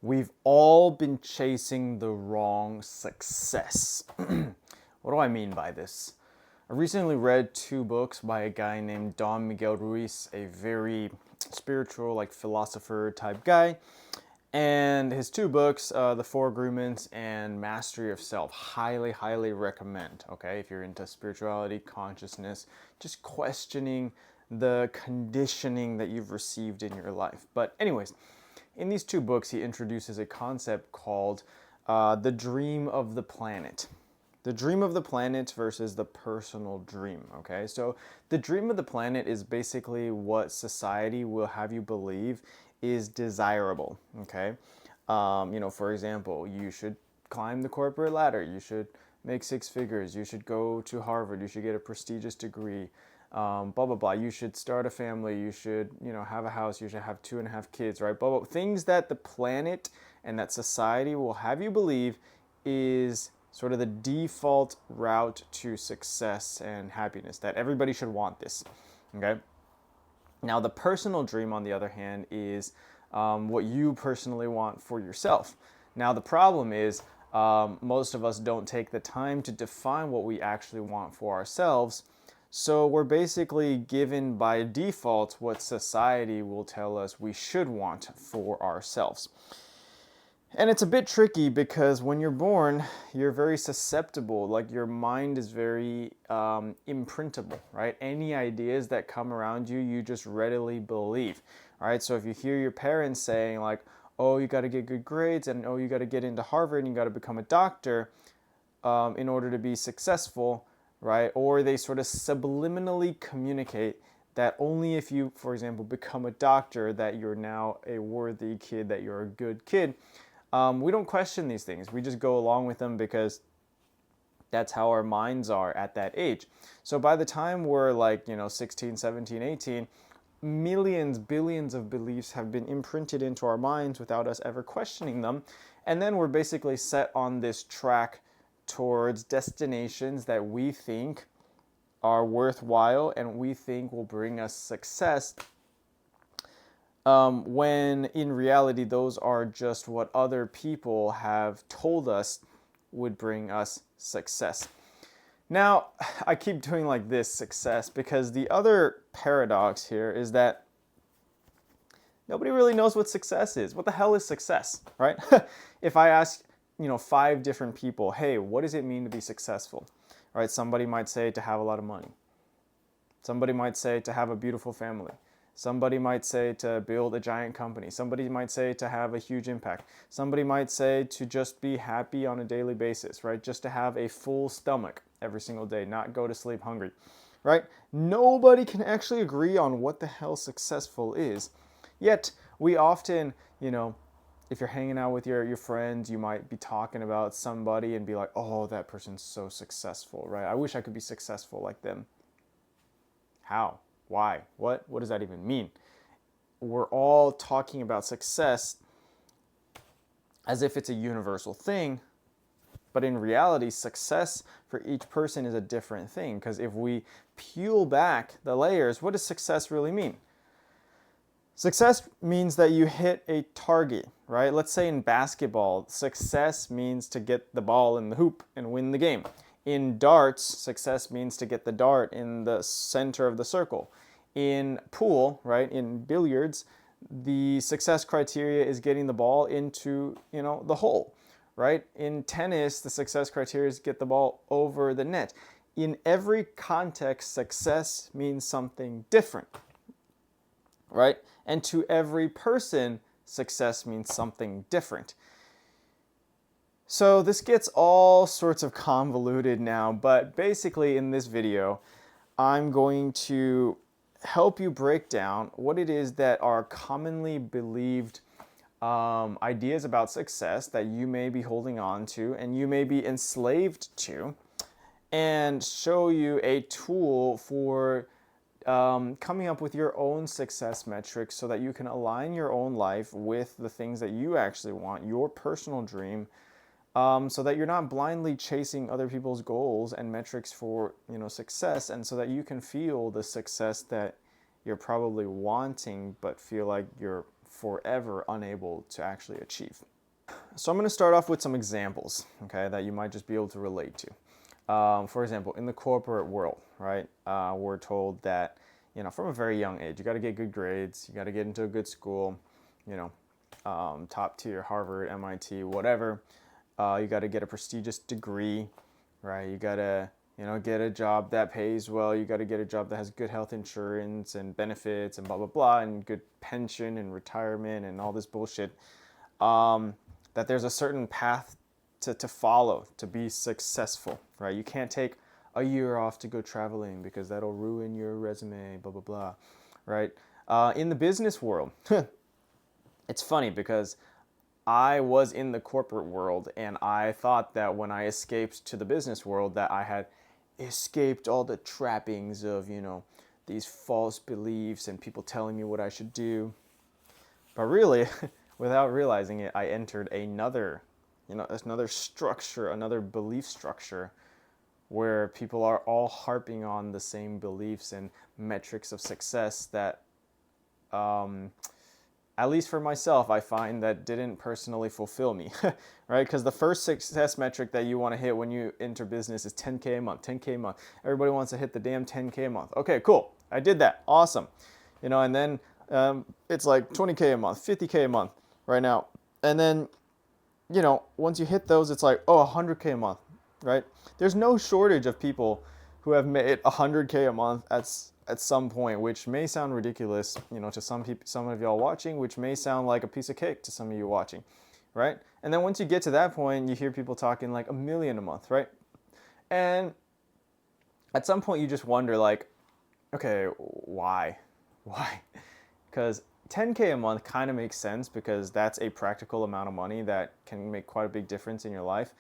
We've all been chasing the wrong success. What do I mean by this? I recently read two books by a guy named Don Miguel Ruiz, a very spiritual, like philosopher type guy. And his two books, The Four Agreements and Mastery of Self, highly, highly recommend. Okay, if you're into spirituality, consciousness, just questioning the conditioning that you've received in your life. But, anyways, in these two books, he introduces a concept called the dream of the planet. The dream of the planet versus the personal dream. Okay, so the dream of the planet is basically what society will have you believe is desirable. Okay, for example, you should climb the corporate ladder. You should make six figures. You should go to Harvard. You should get a prestigious degree. Blah blah blah. You should start a family. You should have a house. You should have 2.5 kids. Right. Blah blah. Things that the planet and that society will have you believe is sort of the default route to success and happiness. That everybody should want this. Okay. Now the personal dream, on the other hand, is what you personally want for yourself. Now the problem is most of us don't take the time to define what we actually want for ourselves. So we're basically given by default what society will tell us we should want for ourselves. And it's a bit tricky because when you're born, you're very susceptible. Like your mind is very imprintable, right? Any ideas that come around you, you just readily believe, right? So if you hear your parents saying like, "Oh, you got to get good grades," and "Oh, you got to get into Harvard and you got to become a doctor in order to be successful," right? Or they sort of subliminally communicate that only if you, for example, become a doctor, that you're now a worthy kid, that you're a good kid. We don't question these things. We just go along with them because that's how our minds are at that age. So by the time we're like, 16, 17, 18, millions, billions of beliefs have been imprinted into our minds without us ever questioning them. And then we're basically set on this track towards destinations that we think are worthwhile and we think will bring us success, when in reality those are just what other people have told us would bring us success. Now, I keep doing like this success because the other paradox here is that nobody really knows what success is. What the hell is success, right? If I ask, 5 different people, "Hey, what does it mean to be successful?" Right? Somebody might say to have a lot of money. Somebody might say to have a beautiful family. Somebody might say to build a giant company. Somebody might say to have a huge impact. Somebody might say to just be happy on a daily basis, right? Just to have a full stomach every single day, not go to sleep hungry, right? Nobody can actually agree on what the hell successful is. Yet, we often, if you're hanging out with your friends, you might be talking about somebody and be like, "Oh, that person's so successful," right? "I wish I could be successful like them." How? Why? What does that even mean? We're all talking about success as if it's a universal thing, but in reality, success for each person is a different thing. Because if we peel back the layers, what does success really mean? Success means that you hit a target, right? Let's say in basketball, success means to get the ball in the hoop and win the game. In darts, success means to get the dart in the center of the circle. In pool, right, in billiards, the success criteria is getting the ball into, the hole, right? In tennis, the success criteria is get the ball over the net. In every context, success means something different, right? And to every person, success means something different. So this gets all sorts of convoluted now, but basically in this video, I'm going to help you break down what it is that are commonly believed ideas about success that you may be holding on to and you may be enslaved to, and show you a tool for coming up with your own success metrics so that you can align your own life with the things that you actually want, your personal dream, so that you're not blindly chasing other people's goals and metrics for success, and so that you can feel the success that you're probably wanting but feel like you're forever unable to actually achieve. So I'm going to start off with some examples, okay, that you might just be able to relate to. For example, in the corporate world, right, we're told that, from a very young age, you got to get good grades, you got to get into a good school, top tier, Harvard, MIT, whatever. You got to get a prestigious degree, right? You got to, get a job that pays well. You got to get a job that has good health insurance and benefits and blah, blah, blah, and good pension and retirement and all this bullshit. That there's a certain path to follow to be successful, right? You can't take a year off to go traveling because that'll ruin your resume, blah, blah, blah, right? In the business world, it's funny because I was in the corporate world and I thought that when I escaped to the business world that I had escaped all the trappings of, these false beliefs and people telling me what I should do. But really, without realizing it, I entered another structure, another belief structure where people are all harping on the same beliefs and metrics of success that, at least for myself, I find that didn't personally fulfill me, right? Because the first success metric that you want to hit when you enter business is 10K a month, 10K a month. Everybody wants to hit the damn 10K a month. Okay, cool. I did that. Awesome. And then it's like 20K a month, 50K a month right now. And then, once you hit those, it's like, 100K a month, right? There's no shortage of people who have made 100K a month at some point, which may sound ridiculous, to some people, some of y'all watching, which may sound like a piece of cake to some of you watching, right? And then once you get to that point, you hear people talking like 1 million a month, right? And at some point you just wonder like, okay, why? Because 10K a month kind of makes sense because that's a practical amount of money that can make quite a big difference in your life.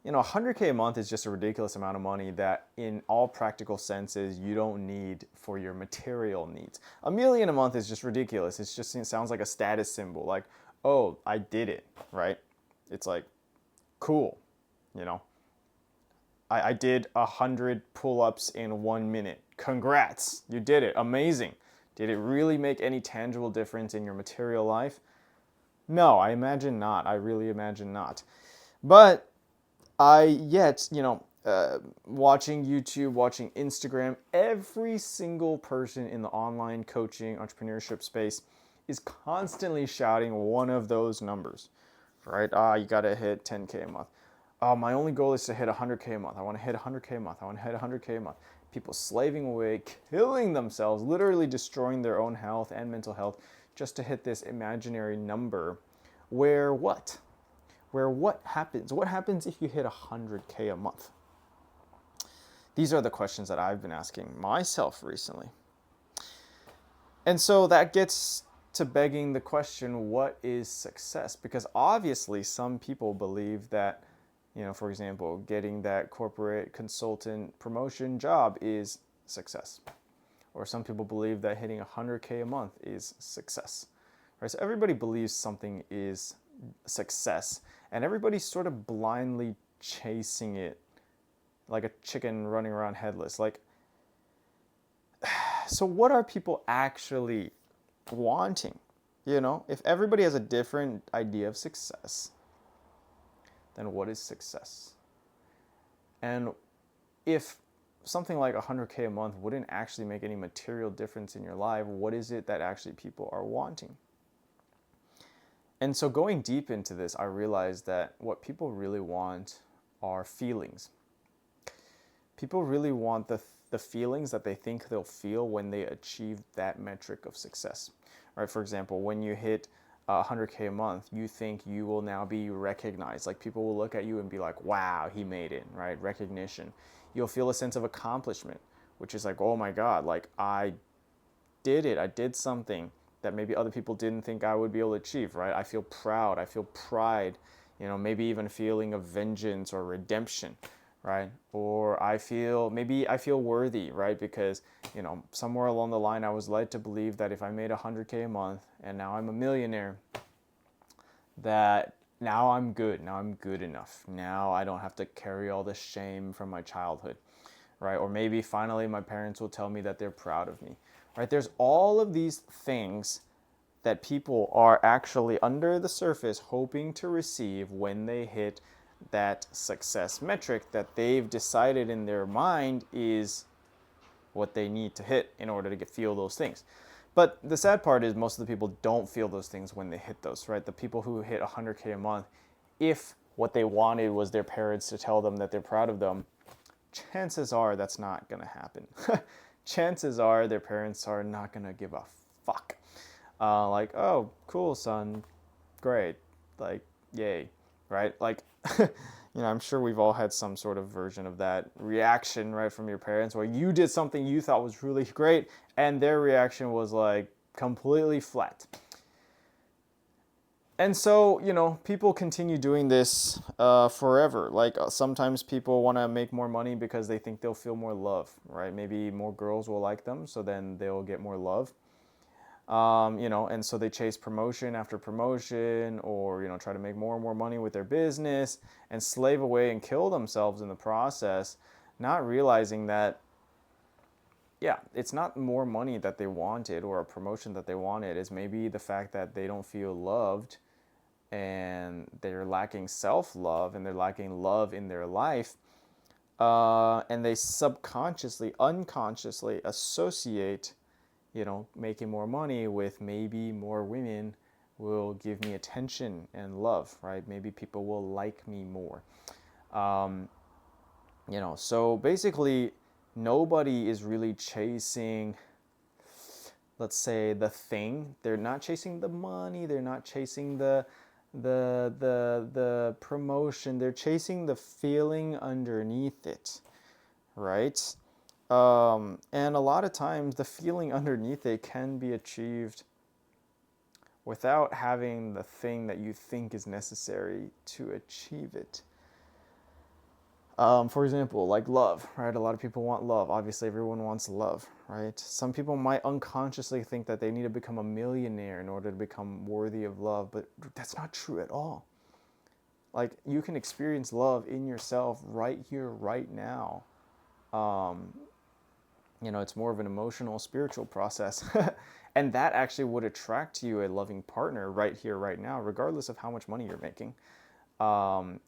100K a month is just a ridiculous amount of money that in all practical senses you don't need for your material needs. 1 million a month is just ridiculous. It sounds like a status symbol, like, oh, I did it, right? It's like, cool, I did 100 pull-ups in 1 minute. Congrats, you did it, amazing. Did it really make any tangible difference in your material life? No, I imagine not. I really imagine not. But watching YouTube, watching Instagram, every single person in the online coaching entrepreneurship space is constantly shouting one of those numbers, right? You got to hit 10K a month. My only goal is to hit 100K a month. I want to hit 100K a month. I want to hit 100K a month. People slaving away, killing themselves, literally destroying their own health and mental health just to hit this imaginary number where what? Where what happens? What happens if you hit 100K a month? These are the questions that I've been asking myself recently. And so that gets to begging the question, what is success? Because obviously some people believe that, for example, getting that corporate consultant promotion job is success. Or some people believe that hitting 100K a month is success. Right? So everybody believes something is success. And everybody's sort of blindly chasing it like a chicken running around headless. So what are people actually wanting? If everybody has a different idea of success, then what is success? And if something like 100K a month wouldn't actually make any material difference in your life, what is it that actually people are wanting? And so going deep into this, I realized that what people really want are feelings. People really want the feelings that they think they'll feel when they achieve that metric of success. Right? For example, when you hit 100K a month, you think you will now be recognized. Like people will look at you and be like, wow, he made it, right? Recognition. You'll feel a sense of accomplishment, which is like, oh my God, like I did it. I did something that maybe other people didn't think I would be able to achieve, right? I feel proud, I feel pride, maybe even feeling of vengeance or redemption, right? Or maybe I feel worthy, right? Because, somewhere along the line I was led to believe that if I made 100K a month and now I'm a millionaire, that now I'm good, now I'm good enough. Now I don't have to carry all the shame from my childhood, right? Or maybe finally my parents will tell me that they're proud of me. Right? There's all of these things that people are actually under the surface hoping to receive when they hit that success metric that they've decided in their mind is what they need to hit in order to feel those things. But the sad part is most of the people don't feel those things when they hit those, right? The people who hit 100K a month, if what they wanted was their parents to tell them that they're proud of them, chances are that's not going to happen. Chances are their parents are not going to give a fuck. Like, oh, cool, son, great, like, yay, right? Like, I'm sure we've all had some sort of version of that reaction, right, from your parents, where you did something you thought was really great, and their reaction was like completely flat. And so, people continue doing this forever. Like sometimes people want to make more money because they think they'll feel more love, right? Maybe more girls will like them, so then they'll get more love. And so they chase promotion after promotion, or try to make more and more money with their business and slave away and kill themselves in the process, not realizing that, yeah, it's not more money that they wanted or a promotion that they wanted. It's maybe the fact that they don't feel loved and they're lacking self-love and they're lacking love in their life. And they subconsciously, unconsciously associate making more money with maybe more women will give me attention and love, right? Maybe people will like me more. So basically nobody is really chasing, let's say, the thing. They're not chasing the money. They're not chasing the promotion. They're chasing the feeling underneath it, right? And a lot of times the feeling underneath it can be achieved without having the thing that you think is necessary to achieve it. For example, like love, right? A lot of people want love. Obviously, everyone wants love, right? Some people might unconsciously think that they need to become a millionaire in order to become worthy of love, but that's not true at all. Like, you can experience love in yourself right here, right now. It's more of an emotional, spiritual process. And that actually would attract to you a loving partner right here, right now, regardless of how much money you're making. So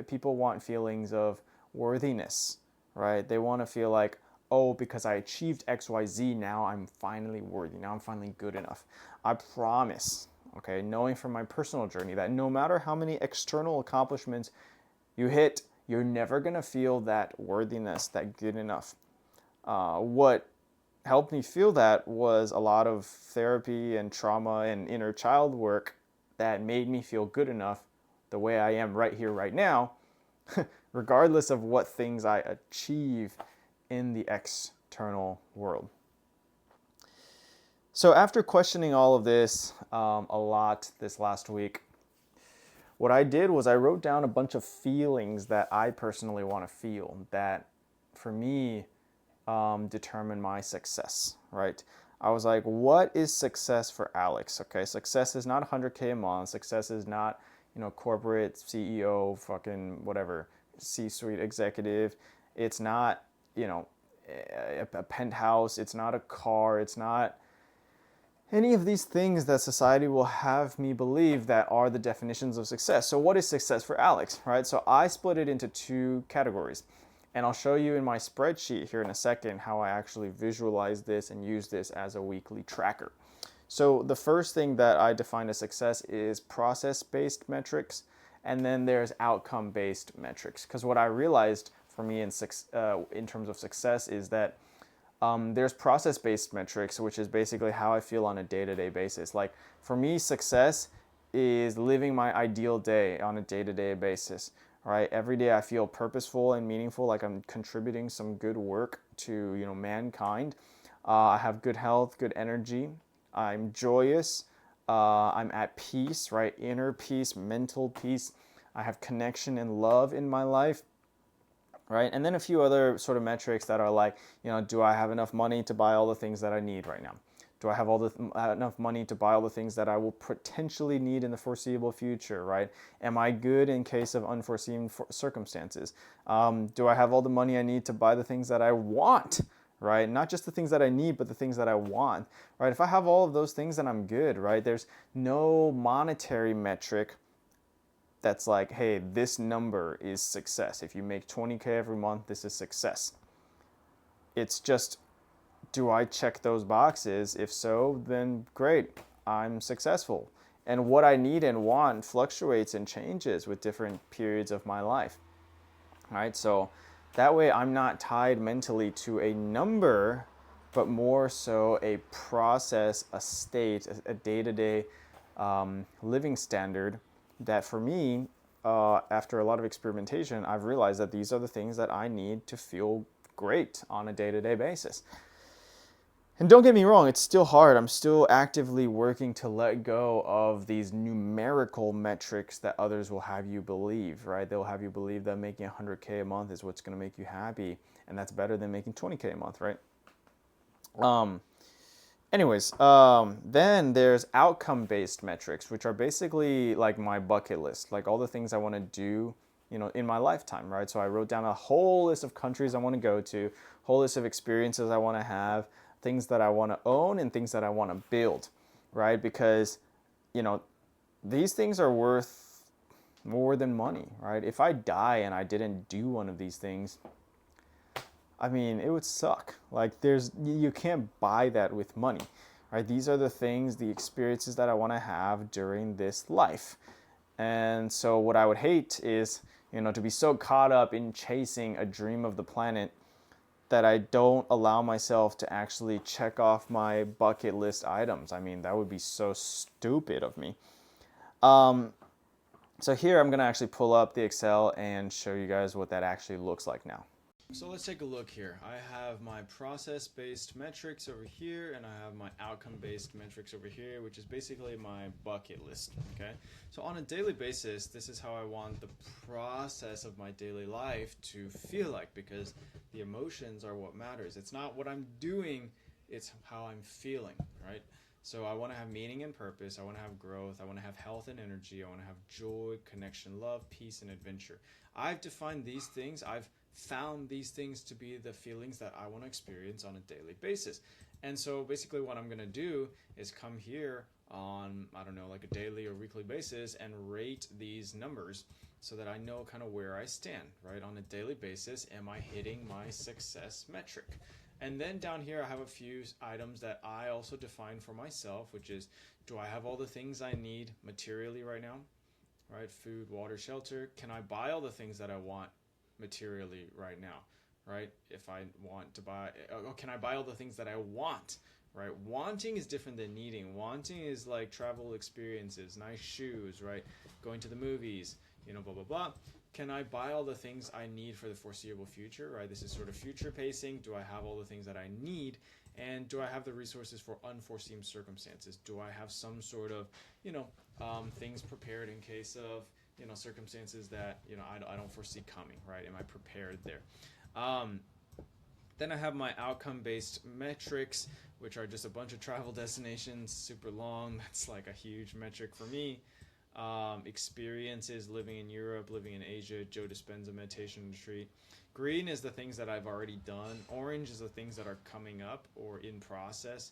people want feelings of worthiness, right? They want to feel like, oh, because I achieved XYZ, now I'm finally worthy. Now I'm finally good enough. I promise, okay, knowing from my personal journey that no matter how many external accomplishments you hit, you're never going to feel that worthiness, that good enough. What helped me feel that was a lot of therapy and trauma and inner child work that made me feel good enough the way I am right here, right now, regardless of what things I achieve in the external world. So after questioning all of this a lot this last week, what I did was I wrote down a bunch of feelings that I personally want to feel that, for me, determine my success, right? I was like, what is success for Alex? Okay, success is not 100K a month. Success is not, corporate CEO, fucking whatever, C-suite executive. It's not, a penthouse. It's not a car. It's not any of these things that society will have me believe that are the definitions of success. So what is success for Alex, right? So I split it into two categories. And I'll show you in my spreadsheet here in a second how I actually visualize this and use this as a weekly tracker. So the first thing that I define as success is process-based metrics, and then there's outcome-based metrics. Because what I realized for me in terms of success is that there's process-based metrics, which is basically how I feel on a day-to-day basis. Like, for me, success is living my ideal day on a day-to-day basis. Right? Every day I feel purposeful and meaningful, like I'm contributing some good work to, mankind. I have good health, good energy. I'm joyous. I'm at peace, right? Inner peace, mental peace. I have connection and love in my life, right? And then a few other sort of metrics that are like, do I have enough money to buy all the things that I need right now? Do I have enough money to buy all the things that I will potentially need in the foreseeable future, right? Am I good in case of unforeseen circumstances? Do I have all the money I need to buy the things that I want, right? Not just the things that I need, but the things that I want, right? If I have all of those things, then I'm good, right? There's no monetary metric that's like, hey, this number is success. If you make 20K every month, this is success. It's just, do I check those boxes? If so, then great, I'm successful. And what I need and want fluctuates and changes with different periods of my life, right? So that way I'm not tied mentally to a number, but more so a process, a state, a day-to-day living standard that for me, after a lot of experimentation, I've realized that these are the things that I need to feel great on a day-to-day basis. And don't get me wrong, it's still hard. I'm still actively working to let go of these numerical metrics that others will have you believe, right? They'll have you believe that making 100K a month is what's going to make you happy, and that's better than making 20K a month, right? Then there's outcome-based metrics, which are basically like my bucket list, like all the things I want to do, in my lifetime, right? So I wrote down a whole list of countries I want to go to, whole list of experiences I want to have, things that I want to own and things that I want to build, right? Because, these things are worth more than money, right? If I die and I didn't do one of these things, I mean, it would suck. Like you can't buy that with money, right? These are the things, the experiences that I want to have during this life. And so what I would hate is, to be so caught up in chasing a dream of the planet that I don't allow myself to actually check off my bucket list items. I mean, that would be so stupid of me. So here I'm going to actually pull up the Excel and show you guys what that actually looks like now. So let's take a look here. I have my process-based metrics over here, and I have my outcome-based metrics over here, which is basically my bucket list, okay? So on a daily basis, this is how I want the process of my daily life to feel like, because the emotions are what matters. It's not what I'm doing, it's how I'm feeling, right? So I want to have meaning and purpose, I want to have growth, I want to have health and energy, I want to have joy, connection, love, peace, and adventure. I've defined these things, I've found these things to be the feelings that I want to experience on a daily basis. And so basically what I'm going to do is come here on, I don't know, like a daily or weekly basis and rate these numbers so that I know kind of where I stand, right? On a daily basis, am I hitting my success metric? And then down here I have a few items that I also define for myself, which is, do I have all the things I need materially right now? Right? Food, water, shelter. Can I buy all the things that I want materially right now, right? If I want to buy, can I buy all the things that I want, right? Wanting is different than needing. Wanting is like travel experiences, nice shoes, right? Going to the movies, blah, blah, blah. Can I buy all the things I need for the foreseeable future, right? This is sort of future pacing. Do I have all the things that I need? And do I have the resources for unforeseen circumstances? Do I have some sort of, things prepared in case of, circumstances that, I don't foresee coming, right? Am I prepared there? Then I have my outcome-based metrics, which are just a bunch of travel destinations, super long. That's like a huge metric for me. Experiences, living in Europe, living in Asia, Joe Dispenza meditation retreat. Green is the things that I've already done. Orange is the things that are coming up or in process,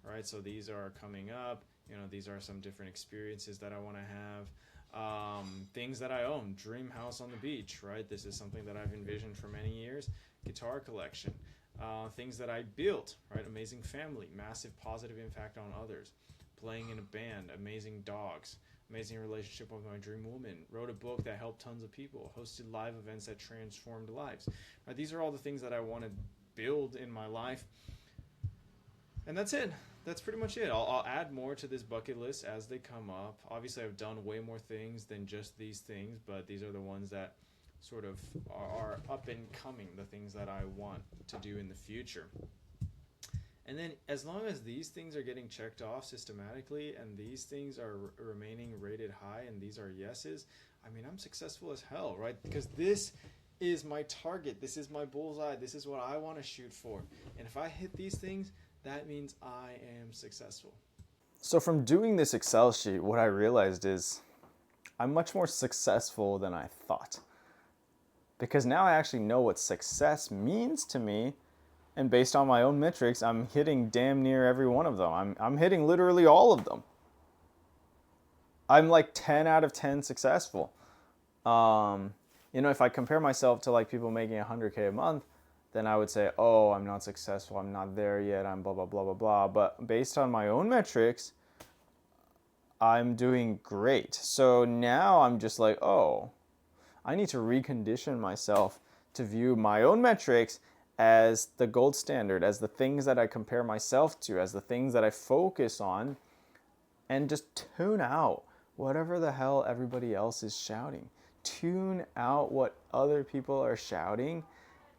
right? So these are coming up. These are some different experiences that I want to have. Things that I own, dream house on the beach, right? This is something that I've envisioned for many years. Guitar collection, things that I built, right? Amazing family, massive positive impact on others, playing in a band, amazing dogs, amazing relationship with my dream woman, wrote a book that helped tons of people, hosted live events that transformed lives. Right? These are all the things that I want to build in my life. And that's it. That's pretty much it. I'll add more to this bucket list as they come up. Obviously, I've done way more things than just these things, but these are the ones that sort of are up and coming, the things that I want to do in the future. And then as long as these things are getting checked off systematically and these things are remaining rated high and these are yeses, I mean, I'm successful as hell, right? Because this is my target. This is my bullseye. This is what I want to shoot for. And if I hit these things, that means I am successful. So from doing this Excel sheet, what I realized is I'm much more successful than I thought. Because now I actually know what success means to me And based on my own metrics, I'm hitting damn near every one of them. I'm hitting literally all of them. I'm like 10 out of 10 successful. If I compare myself to like people making 100K a month, then I would say, oh, I'm not successful. I'm not there yet. I'm blah, blah, blah, blah, blah. But based on my own metrics, I'm doing great. So now I'm just like, oh, I need to recondition myself to view my own metrics as the gold standard, as the things that I compare myself to, as the things that I focus on, and just tune out whatever the hell everybody else is shouting. Tune out what other people are shouting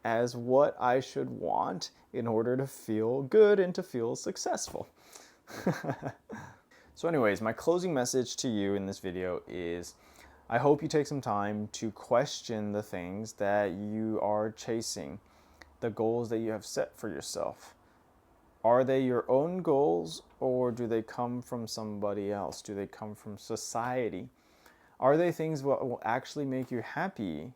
as what I should want in order to feel good and to feel successful. So anyways, my closing message to you in this video is I hope you take some time to question the things that you are chasing, the goals that you have set for yourself. Are they your own goals, or do they come from somebody else? Do they come from society? Are they things that will actually make you happy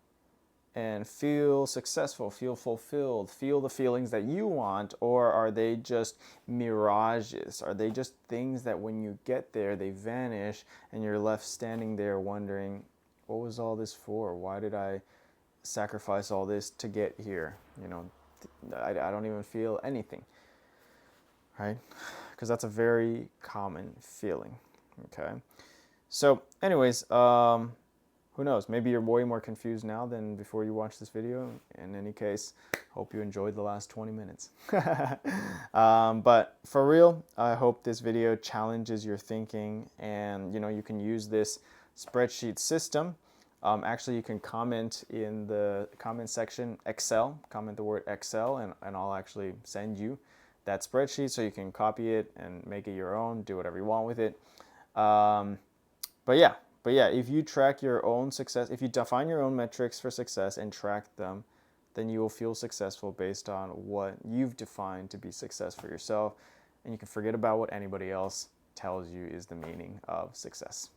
and feel successful, feel fulfilled, feel the feelings that you want? Or are they just mirages? Are they just things that when you get there, they vanish and you're left standing there wondering, what was all this for? Why did I sacrifice all this to get here? I don't even feel anything, right? Because that's a very common feeling, okay? So anyways, who knows? Maybe you're way more confused now than before you watched this video. In any case, hope you enjoyed the last 20 minutes. But for real, I hope this video challenges your thinking, and you can use this spreadsheet system. Actually, you can comment in the comment section Excel, comment the word Excel, and I'll actually send you that spreadsheet so you can copy it and make it your own, do whatever you want with it. But yeah, if you track your own success, if you define your own metrics for success and track them, then you will feel successful based on what you've defined to be success for yourself, and you can forget about what anybody else tells you is the meaning of success.